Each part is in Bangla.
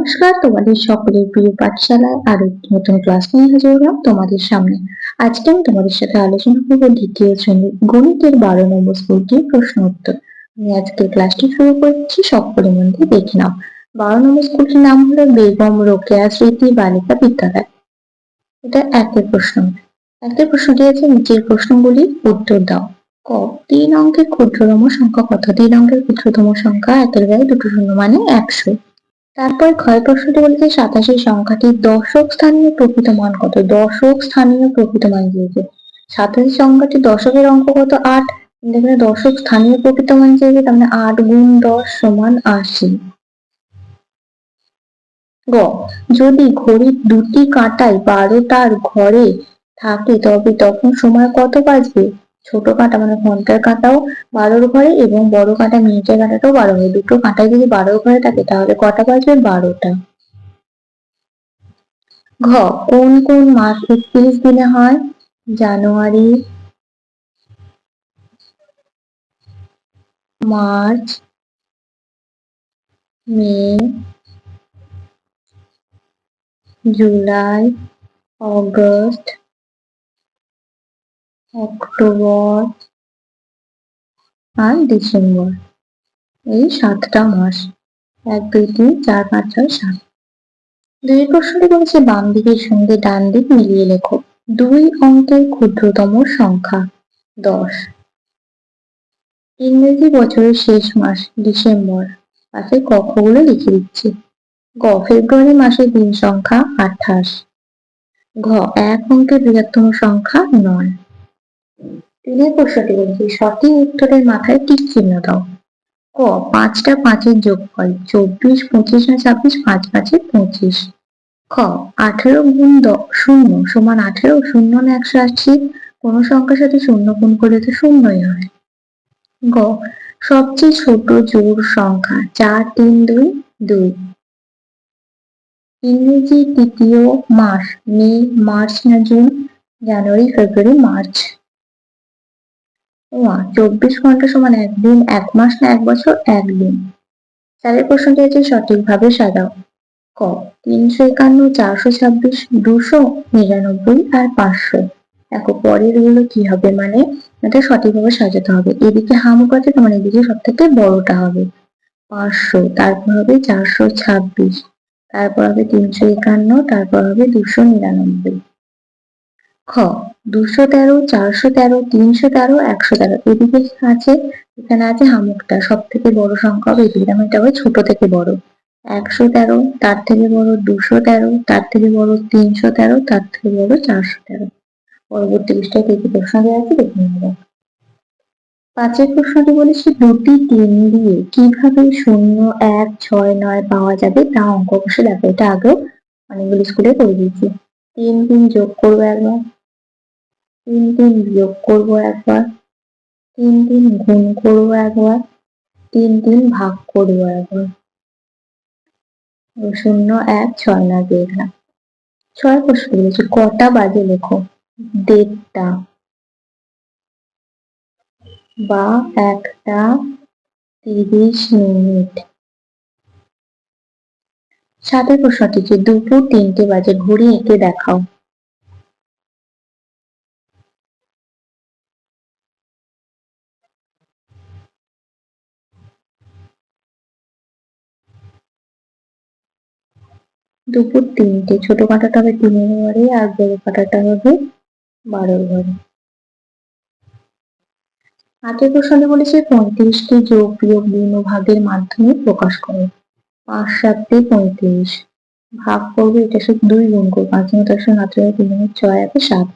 নমস্কার, তোমাদের সকলের প্রিয় পাঠশালায় আরো একটি নতুন ক্লাস নিয়ে হাজির হলাম তোমাদের সামনে। আজকে আমি তোমাদের সাথে আলোচনা করবো দ্বিতীয় শ্রেণীর গণিতের 12 নম্বর স্কুলটির প্রশ্ন উত্তর। আমি আজকের ক্লাসটি শুরু করছি, সকলের মধ্যে দেখে নাও। 12 নম্বর স্কুলটির নাম হলো বেগম রোকেয়া স্মৃতি বালিকা বিদ্যালয়। এটা একের প্রশ্ন। একের প্রশ্নটি আছে, নিচের প্রশ্নগুলির উত্তর দাও। ক, 3 অঙ্কের ক্ষুদ্রতম সংখ্যা কত? 3 অঙ্কের ক্ষুদ্রতম সংখ্যা, একের গায়ে দুটো শূন্য মানে 100। তারপর ক্ষয় প্রশ্নটি বলেছে 87 সংখ্যাটির দশক স্থানীয় প্রকৃত মান কত? দশক স্থানীয় প্রকৃত মান দিয়েছে। 87 সংখ্যাটির দশকের অঙ্ক কত? 8। এখানে দশক স্থানীয় প্রকৃত মান চেয়েছে, তার মানে 8 গুণ 10 সমান 80। গ, যদি ঘড়ির দুটি কাঁটায় 12টার ঘরে থাকে তবে তখন সময় কত বাজবে? ছোট কাঁটা মানে ঘন্টার কাঁটাও 12 ঘরে এবং বড় কাঁটা মিনিটের কাঁটাটাও 12 ঘরে। দুটো কাঁটায় যদি 12 ঘরে থাকে তাহলে কটা বাজবে? 12টা। ঘ, কোন কোন মাস 31 দিনে হয়? জানুয়ারি, মার্চ, মে, জুলাই, অগস্ট, অক্টোবর আর ডিসেম্বর। এই 7টা মাস। 1, 2, 3, 4, 5, 6, 7। দুই প্রশ্নটি বলেছে বাম দিকের সঙ্গে ডান দিক মিলিয়ে লেখো। 2 অঙ্কের ক্ষুদ্রতম সংখ্যা 10। ইংরেজি বছরের শেষ মাস ডিসেম্বর। পাশে কক্ষগুলো লিখে দিচ্ছি। গ, ফেব্রুয়ারি মাসের দিন সংখ্যা 28। ঘ, 1 অঙ্কের বৃহত্তম সংখ্যা 9। তিনের প্রশ্নটি বলছি সঠিক উত্তরের মাথায় টিক চিহ্ন দাও। ক, 5টা 5-এর যোগফল 24, 25 না 26, 5 5-এ 25। খ, 18 গুণ 0 সমান 18, 0 না 180। কোন সংখ্যার সাথে 0 গুণ করলে তো শূন্যই হয়। গ, সবচেয়ে ছোট জোড় সংখ্যা 4, 3, 2, 2। ইংরেজি তৃতীয় মাস মে, মার্চ না জুন? জানুয়ারি, ফেব্রুয়ারি, মার্চ। 24 ঘন্টা সমান 1 দিন, 1 মাস না 1 বছর? 1 দিন। চারের প্রশ্নটি আছে সঠিকভাবে সাজাও। ক, 351, 426, 299 আর 500। দেখো পরের গুলো কি হবে, মানে এটা সঠিকভাবে সাজাতে হবে। এদিকে হামুক আছে, তোমার এদিকে সব থেকে বড়টা হবে 500, তারপর হবে 426, তারপর হবে 351, তারপর হবে 299। খ, 213, 413, 313, 113। এদিকে আছে, এখানে আছে হামুকটা, সব থেকে বড় সংখ্যা হবে এদিকে, মানে এটা হবে ছোট থেকে বড়। 113, তার থেকে বড় 213, তার থেকে বড় 313, তার থেকে বড় 413। পরবর্তী পৃষ্ঠায় কি কি প্রশ্ন দেওয়া আছে দেখে নেব। 5-এর প্রশ্নটি বলেছি দুটি 3 দিয়ে কিভাবে 0, 1, 6, 9 পাওয়া যাবে তা অঙ্ক কষে দেখো। এটা আগেও অনেকগুলো স্কুলে করে দিয়েছি। 3 3 যোগ করবো একবার, 3 3 বিয়োগ করবো একবার, 3 3 গুণ করবো একবার, 3 3 ভাগ করবো একবার। 0, 1, 6 না দিয়ে দিলাম। 6 প্রশ্ন বলেছে কটা বাজে লেখো। 1:30 বা 1টা 30 মিনিট। 7-এর প্রশ্নটি যে দুপুর 3টে বাজে, ঘড়ি এঁকে দেখাও। দুপুর 3টে, ছোট কাঁটাটা হবে 3-এর ঘরে আর বড় কাঁটাটা হবে 12-র ঘরে। 8-এর প্রশ্নটি বলেছে 35কে যোগ বিয়োগ গুণ ও ভাগের মাধ্যমে প্রকাশ করো। 5 7 35 ভাগ করবো, এটা শুধু 2 গুণ করবো, 5 × 18, 3 × 6 আছে 7।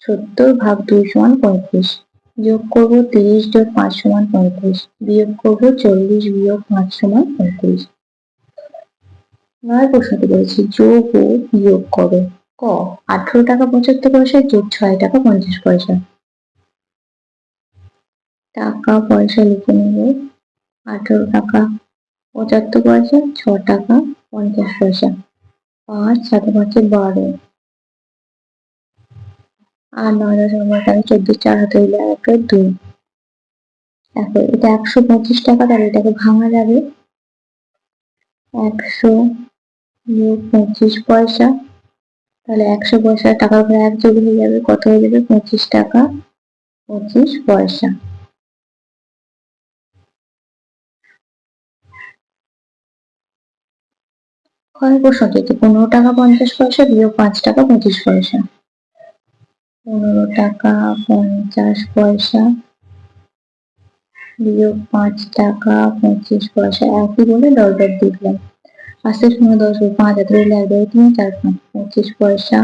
70 ভাগ 2 সমান 35। যোগ করবো 30 যোগ 5 সমান 35। বিয়োগ করবো 40 বিয়োগ 5 সমান 35। 9 প্রশ্নটি বলেছি যোগ ও বিয়োগ করো। ক, 18 টাকা 75 পয়সা যোগ 6 টাকা 50 পয়সা। টাকা পয়সা লিখে নেব। 18 টাকা 75 পয়সা, 6 টাকা 50 পয়সা। 5 7 5 12 আর 9 10 11 14, 4 হাতে হইলে 1 2। দেখো এটা 125 টাকা, তাহলে এটাকে ভাঙা যাবে 100 বিয়োগ 25 পয়সা। তাহলে 100 পয়সা টাকার উপরে 1 যোগ হয়ে যাবে, কত হয়ে যাবে? 25 টাকা 25 পয়সা। ক্ষয় প্রশ্নটি 15 টাকা 50 পয়সা বিয়োগ 5 টাকা 25 পয়সা। 15 টাকা 50 পয়সা বিয়োগ 5 টাকা 25 পয়সা, একই বলে দর দর দিলাম। 80 10 5 হাতে রইল 1 2 3 4 5 25 পয়সা।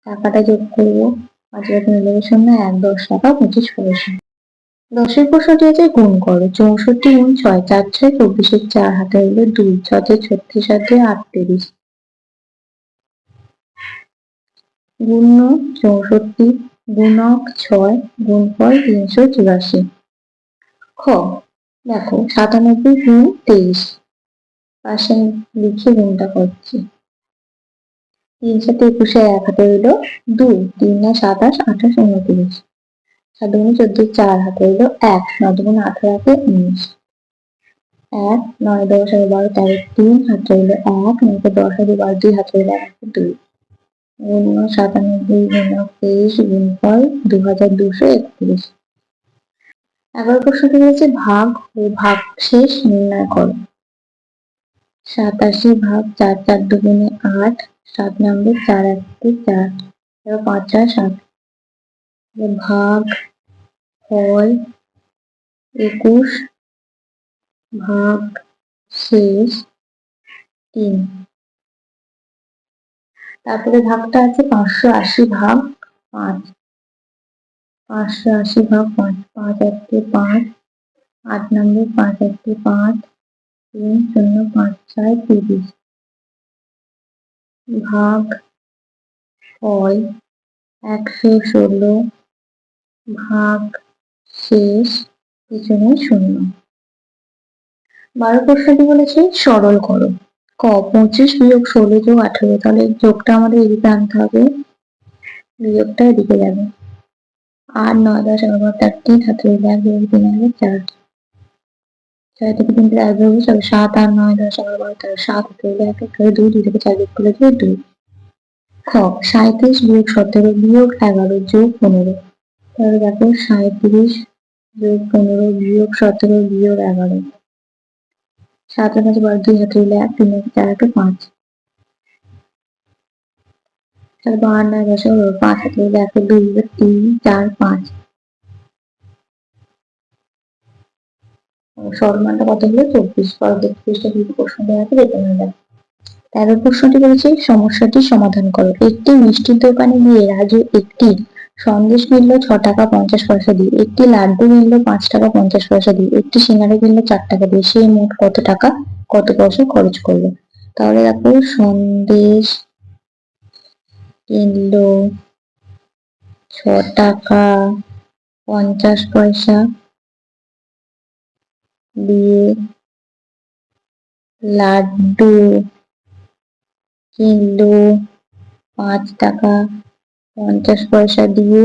টাকাটা যোগ করবো, 5 মিলে 0 1 10 টাকা 25 পয়সা। 10-এর প্রশ্নটি আছে গুণ করো। 64 গুণ 6 4 6 24, 4 হাতে রইল 2 6 36 হাতে 38 গুণ 64 গুণক 6 গুণফল 384। খ দেখো 97 গুণ 23, পাশে লিখে গুণটা করছি। 3 7 21, 1 হাতে রইল 2 3 9 27 28 29, 7 গুণ 14 4 হাতে রইল 1 9 গুণ 18 হাতে 19, 1 9 10 11 13 3 হাতে রইল 1 9 10 12 2 হাতে রইল 1 2 গুণ 97 গুণক 23 গুণফল 2231। 11 প্রশ্নটি রয়েছে ভাগ ও ভাগশেষ নির্ণয় করো। 87 ভাগ 4 4 দুগুণে 8, 7 নম্বর 4 1 4, 5 4 7, ভাগ ফল 21 ভাগ শেষ 3। তারপরে ভাগটা আছে 580 ভাগ 5, 580 ভাগ 5, 5 1 5, 8 নম্বর 5 1 5, 3 0 5 4 30, ভাগ ফল 116 ভাগ শেষ পিছনে 0। 12 প্রশ্নটি বলেছে সরল করো। ক 25 বিয়োগ 16 যোগ 18, তাহলে যোগটা আমাদের এদিকে আনতে হবে, বিয়োগটা এদিকে যাবে। 8 9 10 11 12 3 হাতে রইল 1 2 3 1 4, 4 থেকে 3 থেকে 1 যোগ 7 8 9 10 11 12 13, 7 হাতে রইল 1 1 2 2 থেকে 4 যোগ করলে 2। খ 37 বিয়োগ 17 বিয়োগ 11 যোগ 15, তাহলে দেখো 37 যোগ 15 বিয়োগ 17 বিয়োগ 11, 7 5 12 2 হাতে রইল 1 3 4 5, তাহলে 12 9 10 5 হাতে রইল 1 2 3 4 5, সরলমানটা কত হলো 24। পরবর্তী পৃষ্ঠা কি প্রশ্ন দেওয়া আছে দেখে নেওয়া যাক। 13 প্রশ্নটি বলেছে সমস্যাটি সমাধান করো। একটি মিষ্টির দোকানে গিয়ে রাজু একটি সন্দেশ কিনল 6 টাকা 50 পয়সা দিয়ে, একটি লাড্ডু কিনল 5 টাকা 50 পয়সা দিয়ে, একটি সিঙ্গারা কিনল 4 টাকা দিয়ে, সে মোট কত টাকা কত পয়সা খরচ করলো? তাহলে দেখো সন্দেশ কিনলো 6 টাকা 50 পয়সা দিয়ে, লাড্ডু কিনলো 5 টাকা 50 পয়সা দিয়ে,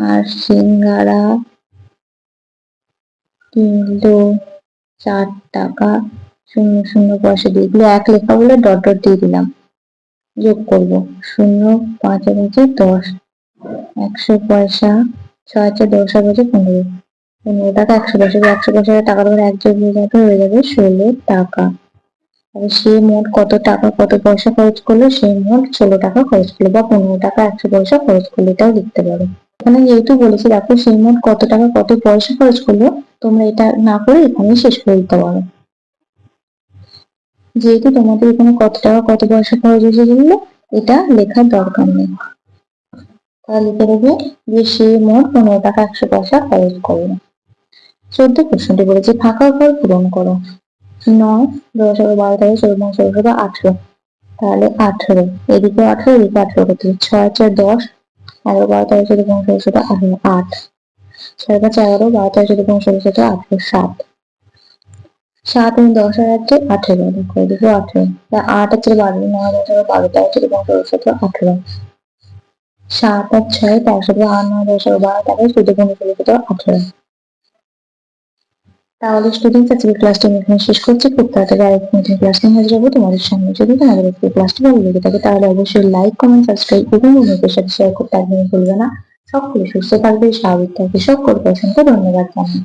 আর সিঙ্গারা কিনলো 4 টাকা 00 পয়সা দিয়ে। এগুলো এক লেখা বলে ডট ডট দিয়ে দিলাম। যোগ করবো 0 5 5 10, 100 পয়সা 6 6 10 আর 5 15, 15 টাকা 100 পয়সা, 100 পয়সা টাকার উপর 1 যোগ হয়ে যাবে 16 টাকা। তাহলে সে মোট কত টাকা কত পয়সা খরচ করলো? সে মোট 16 টাকা খরচ করলো, বা 15 টাকা 100 পয়সা খরচ করলো, এটাও লিখতে পারো। এখানে যেহেতু বলেছি দেখো সে মোট কত টাকা কত পয়সা খরচ করলো, তোমরা এটা না করে এখানে শেষ করে দিতে পারো। যেহেতু তোমাদের এখানে কত টাকা কত পয়সা খরচ হয়েছে যেগুলো, এটা লেখার দরকার নেই। তাহলে লিখে দেবে যে সে মোট 15 টাকা 100 পয়সা খরচ করলো। 14 প্রশ্নটি বলেছে ফাঁকা ঘর পূরণ করো। 9 10 12 13 14 16 18, তাহলে 18, এদিকে 18 এদিকে 18 করতে 6 4 10 11 12 13 14 15 16 18 8, 6 5 11 12 13 14 15 16 18 7, 7 10 আর 8 18, দেখো এদিকে 18, 8 আর 12 9 10 12 13 14 15 16 18, 7 আর 6 13 8 9 10 12 13 14 15 16 18। তাহলে স্টুডেন্টস আজকের ক্লাসটা আমি এখানে শেষ করছি। খুব তাড়াতাড়ি আরেকটি নতুন ক্লাস নিয়ে হাজির হবো তোমাদের সামনে। যদি তোমাদের আজকের ক্লাসটি ভালো লেগে থাকে তাহলে অবশ্যই লাইক, কমেন্ট, সাবস্ক্রাইব এবং বন্ধুদের সাথে শেয়ার করতে একদমই ভুলবে না। সকলে সুস্থ থাকবে, স্বাভাবিক থাকবে। সকলকে অসংখ্য ধন্যবাদ জানাই।